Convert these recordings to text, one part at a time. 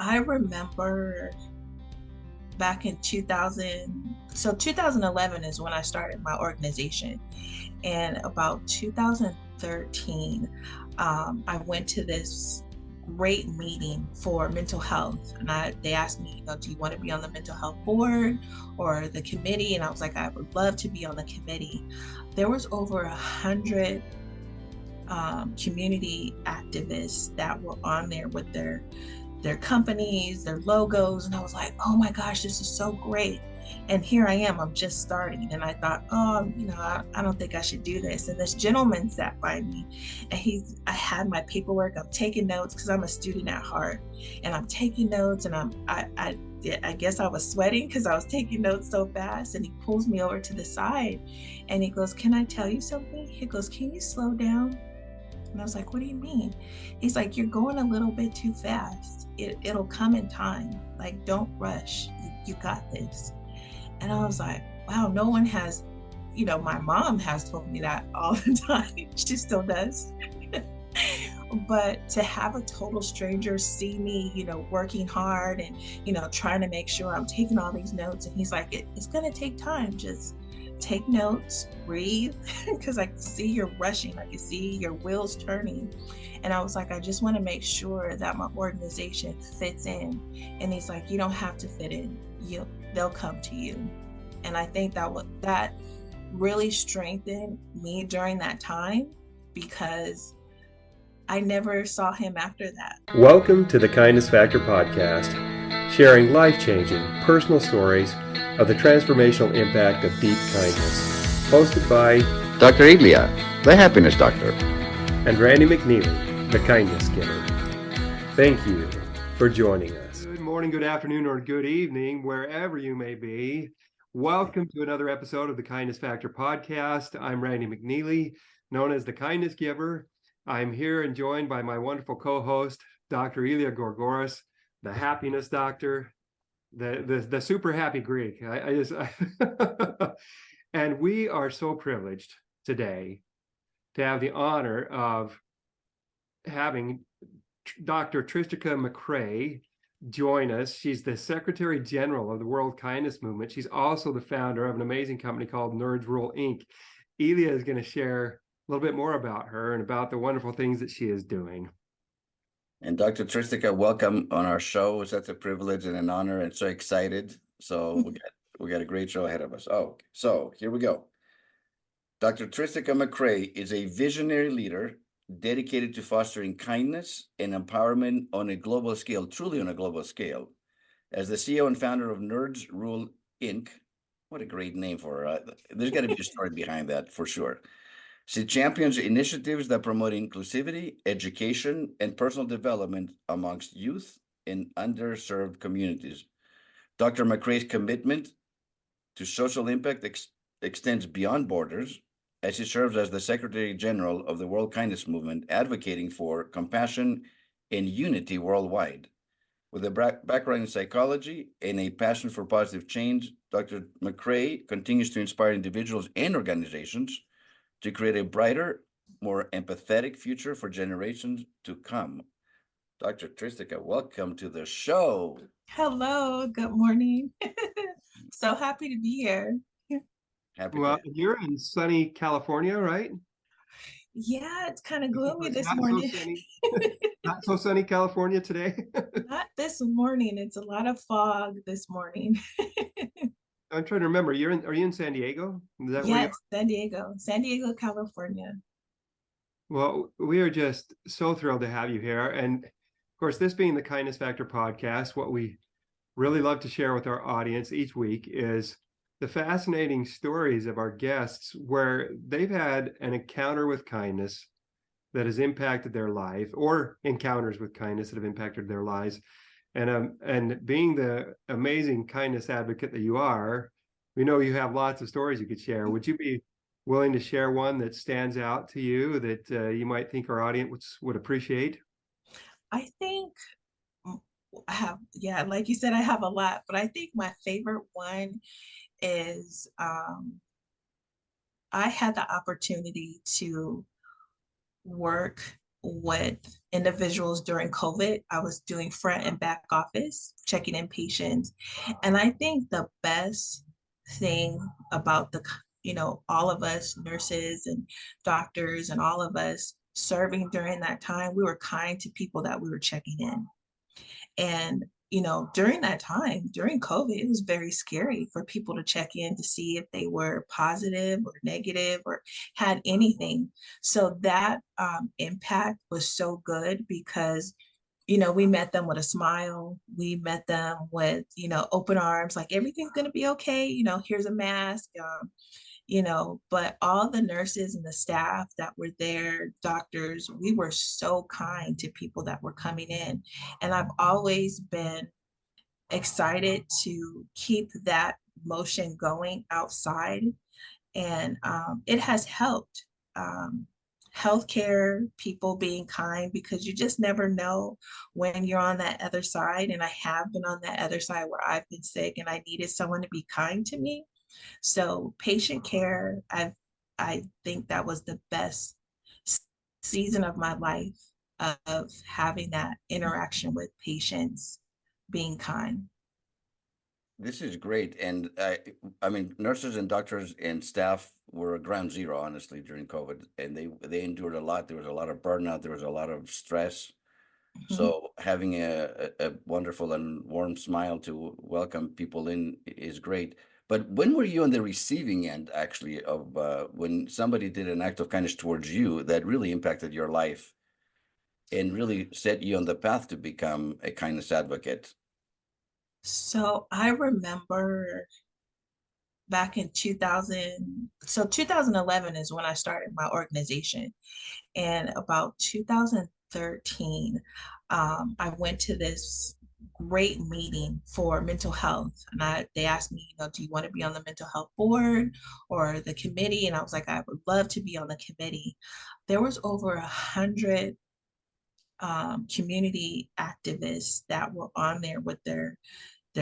I remember back in 2000, so 2011 is when I started my organization. And about 2013, I went to this great meeting for mental health. And they asked me, do you want to be on the mental health board or the committee? And I was like, I would love to be on the committee. There was over 100 community activists that were on there with their companies, their logos. And I was like, oh my gosh, this is so great. And here I am, I'm just starting. And I thought, I don't think I should do this. And this gentleman sat by me and I had my paperwork, I'm taking notes because I'm a student at heart. And I'm taking notes and I guess I was sweating because I was taking notes so fast. And he pulls me over to the side and he goes, can I tell you something? He goes, can you slow down? And I was like, what do you mean? He's like, you're going a little bit too fast. It'll come in time. Like, don't rush. You got this. And I was like, wow, no one has, my mom has told me that all the time. She still does. But to have a total stranger see me, working hard and, trying to make sure I'm taking all these notes. And he's like, it's going to take time. Just take notes, breathe, because I can see you're rushing. I can see your wheels turning. And I was like, I just want to make sure that my organization fits in. And he's like, you don't have to fit in. They'll come to you. And I think that really strengthened me during that time because I never saw him after that. Welcome to the Kindness Factor podcast, sharing life-changing personal stories of the transformational impact of deep kindness. Hosted by Dr. Elia, the happiness doctor, and Randy McNeely, the kindness giver. Thank you for joining us. Good morning, good afternoon, or good evening, wherever you may be. Welcome to another episode of the Kindness Factor podcast. I'm Randy McNeely, known as the kindness giver. I'm here and joined by my wonderful co-host, Dr. Elia Gourgouris, the happiness doctor, the super happy Greek. And we are so privileged today to have the honor of having Dr. Tristica McCray join us. She's the Secretary General of the World Kindness Movement. She's also the founder of an amazing company called Nerds Rule Inc. Elia is going to share a little bit more about her and about the wonderful things that she is doing. And Dr. Tristica, welcome on our show. It's such a privilege and an honor, and so excited. So we got a great show ahead of us. Oh, so here we go. Dr. Tristica McCray is a visionary leader dedicated to fostering kindness and empowerment on a global scale, truly on a global scale. As the CEO and founder of Nerds Rule Inc., what a great name for her. There's got to be a story behind that for sure. She champions initiatives that promote inclusivity, education, and personal development amongst youth in underserved communities. Dr. McCray's commitment to social impact extends beyond borders as she serves as the Secretary General of the World Kindness Movement, advocating for compassion and unity worldwide. With a background in psychology and a passion for positive change, Dr. McCray continues to inspire individuals and organizations to create a brighter, more empathetic future for generations to come. Dr. Tristica, welcome to the show. Hello, good morning. So happy to be here. Well, you're in sunny California, right? Yeah, it's kind of gloomy this morning. Not so sunny California today. Not this morning. It's a lot of fog this morning. I'm trying to remember. Are you in San Diego? Is that yes, San Diego, California. Well, we are just so thrilled to have you here. And of course, this being the Kindness Factor podcast, what we really love to share with our audience each week is the fascinating stories of our guests where they've had an encounter with kindness that has impacted their life, or encounters with kindness that have impacted their lives. And being the amazing kindness advocate that you are, we know you have lots of stories you could share. Would you be willing to share one that stands out to you that you might think our audience would appreciate? I think I have, like you said, I have a lot, but I think my favorite one is I had the opportunity to work with individuals during COVID. I was doing front and back office, checking in patients. And I think the best thing about all of us nurses and doctors and all of us serving during that time, we were kind to people that we were checking in. And during that time, during COVID, it was very scary for people to check in to see if they were positive or negative or had anything. So that impact was so good because, we met them with a smile. We met them with, open arms, like everything's going to be okay. Here's a mask. But all the nurses and the staff that were there, doctors, we were so kind to people that were coming in. And I've always been excited to keep that motion going outside. And it has helped. Healthcare, people being kind, because you just never know when you're on that other side. And I have been on that other side where I've been sick and I needed someone to be kind to me. So patient care, I think that was the best season of my life of having that interaction with patients, being kind. This is great. And I mean, nurses and doctors and staff were ground zero, honestly, during COVID, and they endured a lot. There was a lot of burnout. There was a lot of stress. Mm-hmm. So having a wonderful and warm smile to welcome people in is great. But when were you on the receiving end, actually, of when somebody did an act of kindness towards you that really impacted your life and really set you on the path to become a kindness advocate? So I remember back in 2000, so 2011 is when I started my organization. And about 2013, I went to this great meeting for mental health. And they asked me, do you want to be on the mental health board or the committee? And I was like, I would love to be on the committee. There was over 100 community activists that were on there with their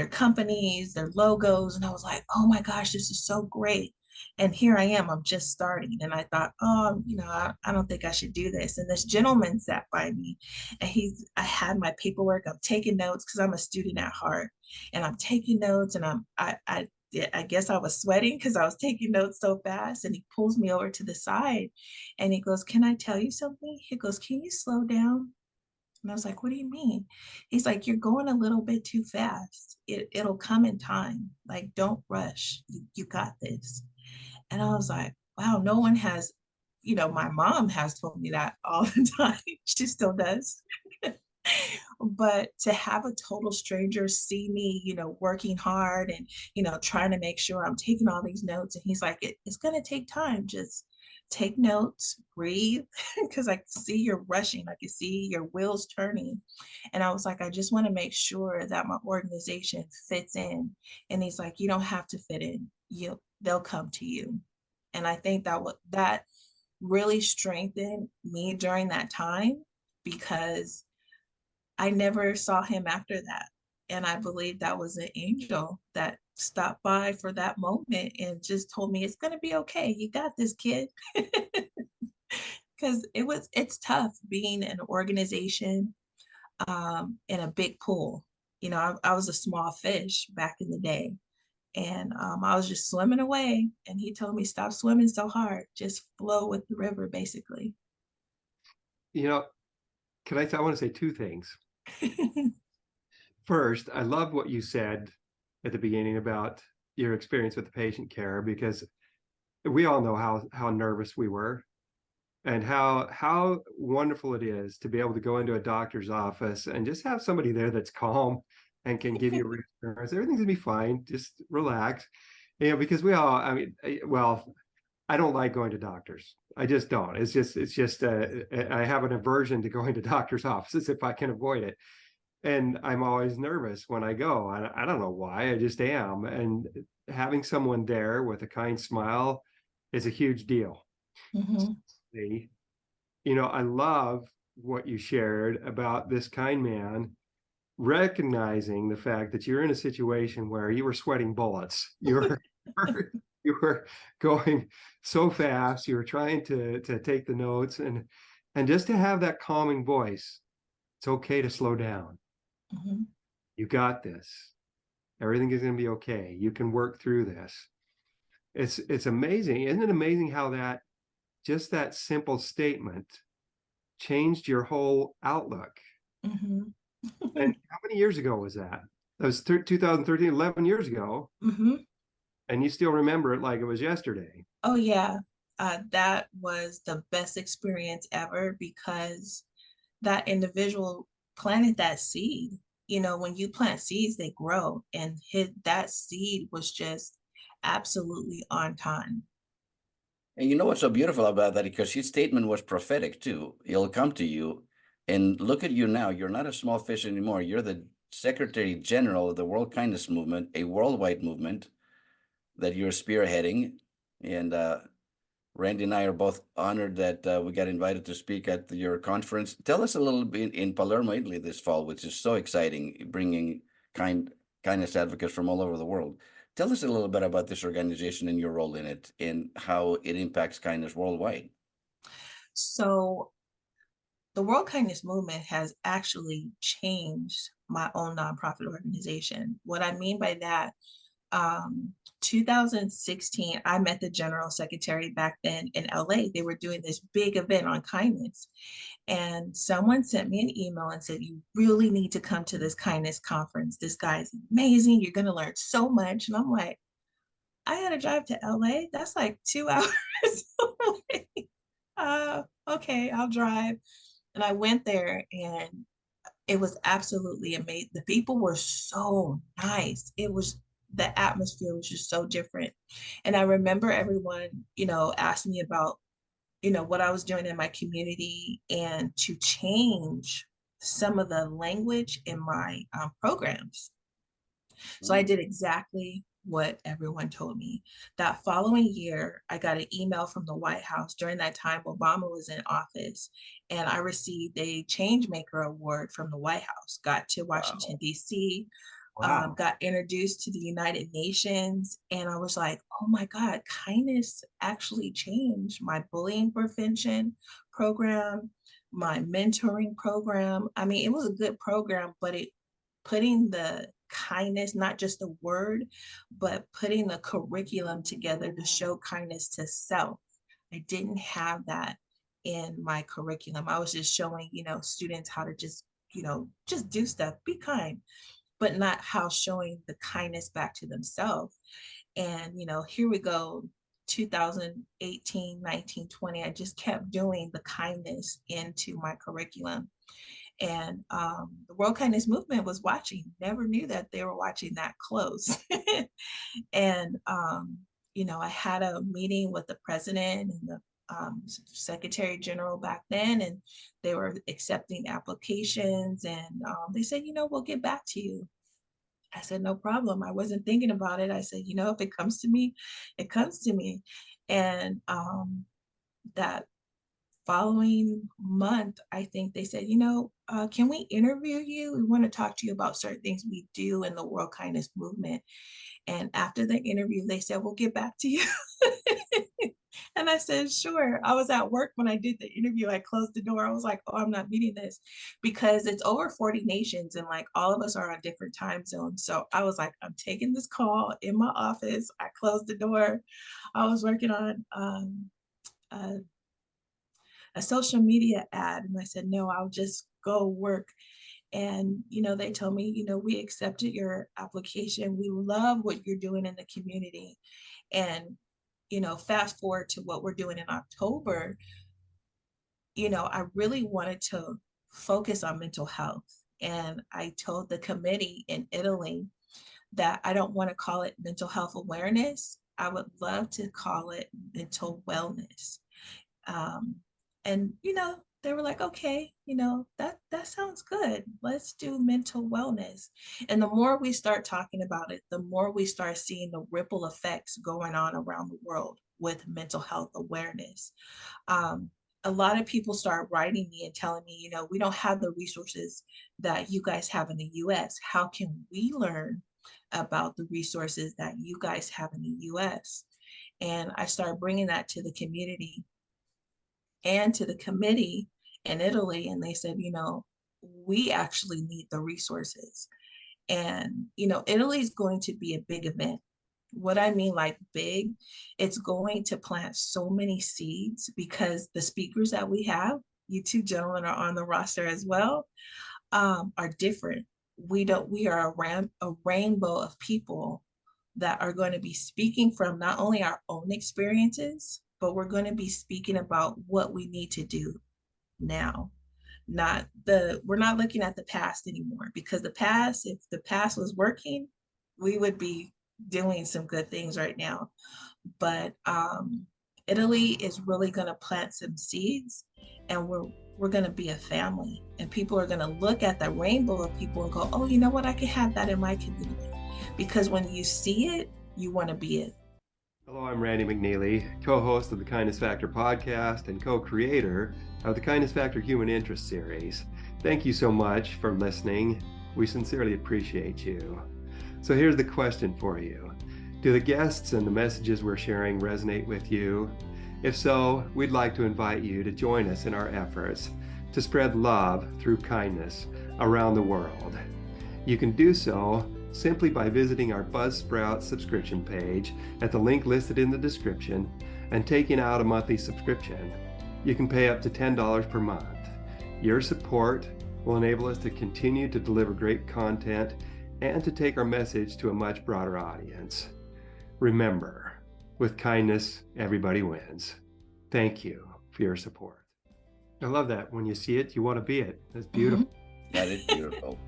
companies, their logos. And I was like, oh my gosh, this is so great. And here I am, I'm just starting. And I thought, I don't think I should do this. And this gentleman sat by me and I had my paperwork, I'm taking notes because I'm a student at heart. And I'm taking notes and I guess I was sweating because I was taking notes so fast. And he pulls me over to the side and he goes, can I tell you something? He goes, can you slow down? And I was like, what do you mean? He's like, you're going a little bit too fast. It'll come in time. Like, don't rush. You got this. And I was like, wow, no one has, my mom has told me that all the time. She still does. But to have a total stranger see me, working hard and, trying to make sure I'm taking all these notes. And he's like, it's going to take time. Just take notes, breathe, because I can see you're rushing. I can see your wheels turning. And I was like, I just want to make sure that my organization fits in. And he's like, you don't have to fit in. They'll come to you. And I think that really strengthened me during that time because I never saw him after that. And I believe that was an angel that stopped by for that moment and just told me, it's going to be okay. You got this, kid. Because it's tough being an organization in a big pool. I was a small fish back in the day. And I was just swimming away. And he told me, stop swimming so hard. Just flow with the river, basically. I want to say two things. First, I love what you said at the beginning about your experience with the patient care, because we all know how nervous we were and how wonderful it is to be able to go into a doctor's office and just have somebody there that's calm and can give you reassurance. Everything's gonna be fine. Just relax. Because I don't like going to doctors. I just don't. It's just I have an aversion to going to doctor's offices if I can avoid it. And I'm always nervous when I go. I don't know why, I just am. And having someone there with a kind smile is a huge deal. Mm-hmm. I love what you shared about this kind man recognizing the fact that you're in a situation where you were sweating bullets. You were going so fast. You were trying to take the notes, and And just to have that calming voice, it's okay to slow down. Mm-hmm. You got this. Everything is going to be okay. You can work through this. It's amazing. Isn't it amazing how that just that simple statement changed your whole outlook? Mm-hmm. And how many years ago was that? That was 2013, 11 years ago. Mm-hmm. And you still remember it like it was yesterday. Oh yeah. That was the best experience ever because that individual planted that seed. You know, when you plant seeds, they grow, and that seed was just absolutely on time. And you know what's so beautiful about that? Because his statement was prophetic too. He'll come to you and look at you now. You're not a small fish anymore. You're the Secretary General of the World Kindness Movement, a worldwide movement that you're spearheading. And Randy and I are both honored that we got invited to speak at your conference. Tell us a little bit in Palermo, Italy this fall, which is so exciting, bringing kindness advocates from all over the world. Tell us a little bit about this organization and your role in it and how it impacts kindness worldwide. So the World Kindness Movement has actually changed my own nonprofit organization. What I mean by that, um, 2016, I met the general secretary back then in LA. They were doing this big event on kindness. And someone sent me an email and said, you really need to come to this kindness conference. This guy is amazing. You're going to learn so much. And I'm like, I had to drive to LA. That's like 2 hours away. Okay, I'll drive. And I went there and it was absolutely amazing. The people were so nice. The atmosphere was just so different. And I remember everyone, asked me about, what I was doing in my community and to change some of the language in my programs. So I did exactly what everyone told me. That following year, I got an email from the White House. During that time, Obama was in office, and I received a Changemaker Award from the White House. Got to Washington, Wow. D.C., Wow. got introduced to the United Nations, and I was like, oh my God, kindness actually changed my bullying prevention program, my mentoring program. I mean, it was a good program, but putting the kindness, not just a word, but putting the curriculum together to show kindness to self. I didn't have that in my curriculum. I was just showing, students how to just do stuff, be kind, but not how showing the kindness back to themselves. And, here we go, 2018, 19, 20, I just kept doing the kindness into my curriculum. And the World Kindness Movement was watching, never knew that they were watching that close. And, I had a meeting with the president and the secretary general back then, and they were accepting applications. And they said, we'll get back to you. I said, no problem. I wasn't thinking about it. I said, if it comes to me, it comes to me. And that following month, I think they said, can we interview you? We want to talk to you about certain things we do in the World Kindness Movement. And after the interview, they said, we'll get back to you. And I said, sure. I was at work when I did the interview. I closed the door. I was like, oh, I'm not meeting this because it's over 40 nations and like all of us are on different time zones. So I was like, I'm taking this call in my office. I closed the door. I was working on a social media ad. And I said, no, I'll just go work. And, they told me, we accepted your application. We love what you're doing in the community. And, fast forward to what we're doing in October, I really wanted to focus on mental health. And I told the committee in Italy that I don't want to call it mental health awareness. I would love to call it mental wellness. Um, and they were like, okay, that sounds good. Let's do mental wellness. And the more we start talking about it, the more we start seeing the ripple effects going on around the world with mental health awareness. A lot of people start writing me and telling me, we don't have the resources that you guys have in the US. How can we learn about the resources that you guys have in the US? And I started bringing that to the community and to the committee. in Italy, and they said, we actually need the resources. And, Italy is going to be a big event. What I mean, like big, it's going to plant so many seeds because the speakers that we have, you two gentlemen are on the roster as well, are different. We are a rainbow of people that are going to be speaking from not only our own experiences, but we're going to be speaking about what we need to do now. We're not looking at the past anymore, because if the past was working, we would be doing some good things right now. But Italy is really going to plant some seeds, and we're going to be a family, and people are going to look at the rainbow of people and go, oh, you know what, I can have that in my community. Because when you see it, you want to be it. Hello, I'm Randy McNeely, co-host of the Kindness Factor podcast and co-creator of the Kindness Factor Human Interest series. Thank you so much for listening. We sincerely appreciate you. So here's the question for you. Do the guests and the messages we're sharing resonate with you? If so, we'd like to invite you to join us in our efforts to spread love through kindness around the world. You can do so simply by visiting our Buzzsprout subscription page at the link listed in the description and taking out a monthly subscription. You can pay up to $10 per month. Your support will enable us to continue to deliver great content and to take our message to a much broader audience. Remember, with kindness, everybody wins. Thank you for your support. I love that. When you see it, you want to be it. That's beautiful. That is beautiful.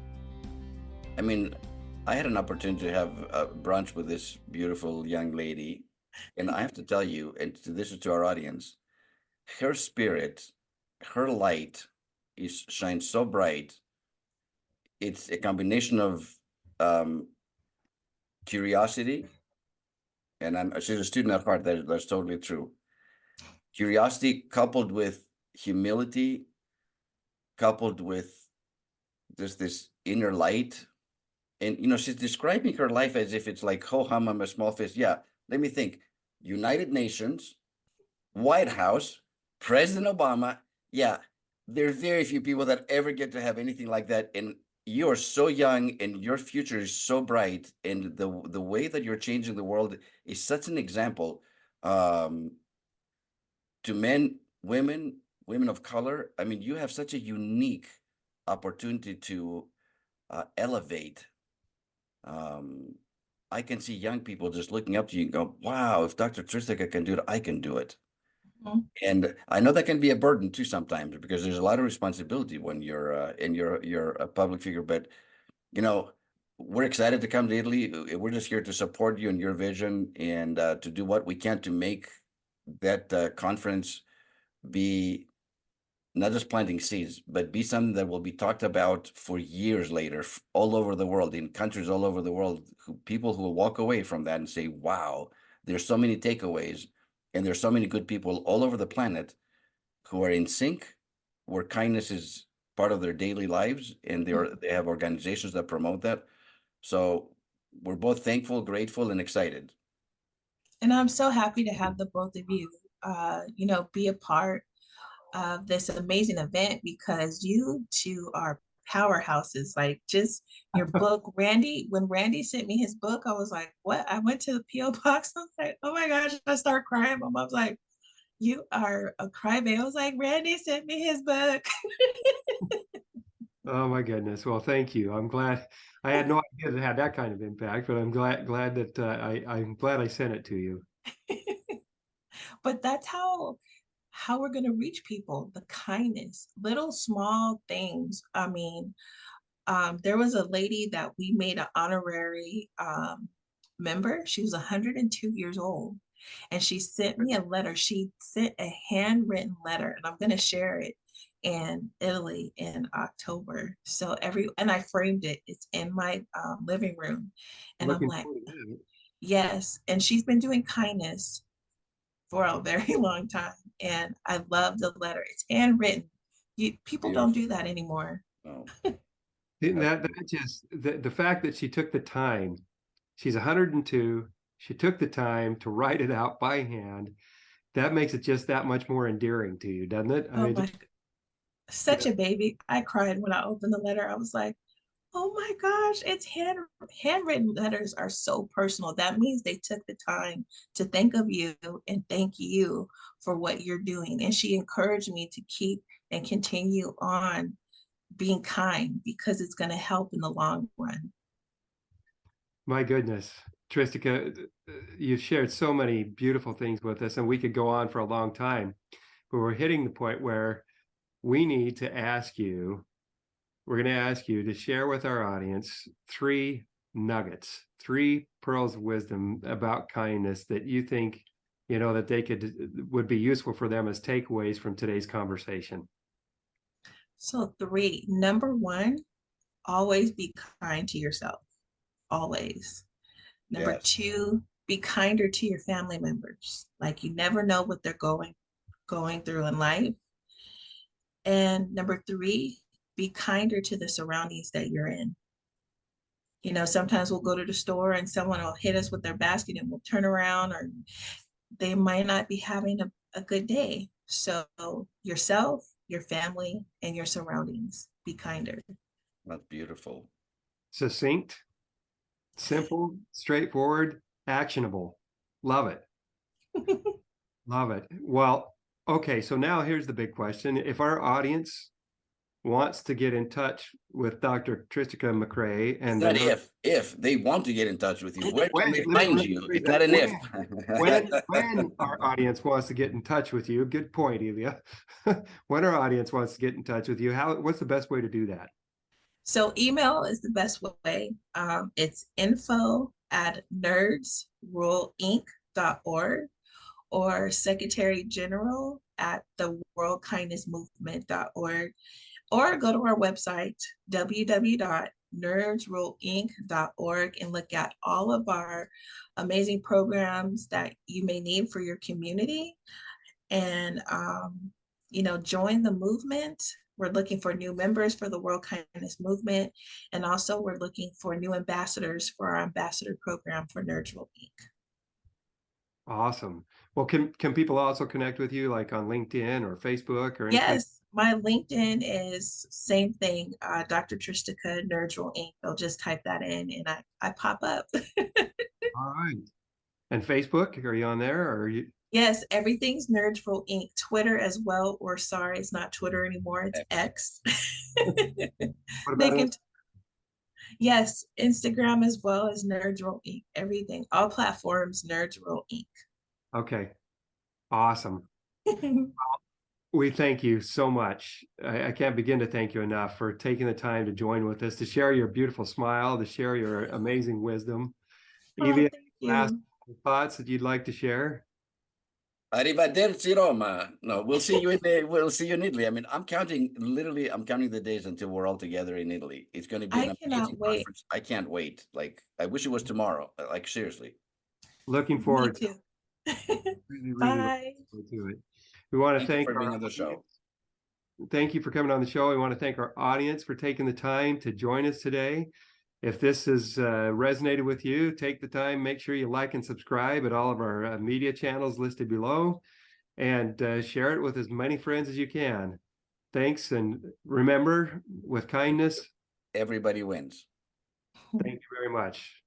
I mean, I had an opportunity to have a brunch with this beautiful young lady, and I have to tell you, and this is to our audience, her spirit, her light shines so bright. It's a combination of curiosity, and she's a student at heart. That's totally true. Curiosity coupled with humility, coupled with just this inner light. And, she's describing her life as if it's like, ho hum, I'm a small fish. Yeah, let me think. United Nations, White House, President Obama. Yeah, there are very few people that ever get to have anything like that. And you are so young and your future is so bright. And the way that you're changing the world is such an example to men, women of color. I mean, you have such a unique opportunity to elevate. I can see young people just looking up to you and go, wow, if Dr. Tristaca can do it, I can do it. Mm-hmm. And I know that can be a burden too sometimes, because there's a lot of responsibility when you're a public figure. But we're excited to come to Italy. We're just here to support you in your vision and to do what we can to make that conference be not just planting seeds, but be something that will be talked about for years later, all over the world, in countries all over the world, people who will walk away from that and say, wow, there's so many takeaways, and there's so many good people all over the planet who are in sync, where kindness is part of their daily lives, and they have organizations that promote that. So we're both thankful, grateful, and excited. And I'm so happy to have the both of you, be a part of this amazing event, because you two are powerhouses. Like, just your book, Randy, when Randy sent me his book, I was like, what? I went to the P.O. box. I was like, oh my gosh, I started crying. My mom's like, you are a crybaby. I was like, Randy sent me his book. Oh my goodness. Well, thank you. I'm glad. I had no idea that it had that kind of impact, but I'm glad that I'm glad I sent it to you. But that's how we're going to reach people. The kindness, little small things. I mean, there was a lady that we made an honorary member. She was 102 years old, and she sent me a letter. She sent a handwritten letter, and I'm going to share it in Italy in October. So and I framed it. It's in my living room, and I'm like, yes. And she's been doing kindness for a very long time, and I love the letter. It's handwritten. People don't do that anymore. Oh. That just the fact that she took the time. She's 102. She took the time to write it out by hand. That makes it just that much more endearing to you, doesn't it? Such a baby. I cried when I opened the letter. I was like, oh my gosh, it's handwritten letters are so personal. That means they took the time to think of you and thank you for what you're doing. And she encouraged me to keep and continue on being kind because it's going to help in the long run. My goodness, Tristica, you've shared so many beautiful things with us, and we could go on for a long time, but we're hitting the point where we need to ask you, we're going to ask you to share with our audience 3 nuggets, 3 pearls of wisdom about kindness that you think, that they would be useful for them as takeaways from today's conversation. So 3, number 1, always be kind to yourself. Always. Number Yes. 2, be kinder to your family members. Like you never know what they're going through in life. And number 3, be kinder to the surroundings that you're in. Sometimes we'll go to the store and someone will hit us with their basket and we'll turn around, or they might not be having a good day. So yourself, your family, and your surroundings, be kinder. That's beautiful. Succinct, simple, straightforward, actionable. Love it. Love it. Well, okay, so now here's the big question. If our audience wants to get in touch with Dr. Tristica McCray, and it's not if they want to get in touch with you, where can they let find me you? rephrase It's not an that. if. When our audience wants to get in touch with you, good point, Elia. When our audience wants to get in touch with you, what's the best way to do that? So email is the best way. It's info@nerdsrulinc.org or Secretary General at theworldkindnessmovement.org, or go to our website, www.nerdsrulinc.org, and look at all of our amazing programs that you may need for your community. And, join the movement. We're looking for new members for the World Kindness Movement. And also we're looking for new ambassadors for our ambassador program for Nerds Rule Inc. Awesome. Well, can people also connect with you like on LinkedIn or Facebook or anything? Yes, my LinkedIn is same thing, Dr. Tristica Nerds Rule Inc. They'll just type that in and I pop up. All right. And Facebook, are you on there, or are you? Yes, everything's Nerds Rule Inc. Twitter as well, or sorry, it's not Twitter anymore, it's X. What They about can, yes, Instagram as well as Nerds Rule Inc. Everything, all platforms, Nerds Rule Inc. Okay. Awesome. We thank you so much. I can't begin to thank you enough for taking the time to join with us, to share your beautiful smile, to share your amazing wisdom. Elia, Thank you. last thoughts that you'd like to share? Arrivederci Roma. No, we'll see you in Italy. I mean, I'm counting the days until we're all together in Italy. It's going to be an amazing conference. I can't wait. Like, I wish it was tomorrow. Like, seriously. Looking forward to it. Really Bye. looking forward to it. We want to thank you for being on the show. Thank you for coming on the show. We want to thank our audience for taking the time to join us today. If this has resonated with you, take the time, make sure you like and subscribe at all of our media channels listed below, and share it with as many friends as you can. Thanks, and remember, with kindness, everybody wins. Thank you very much.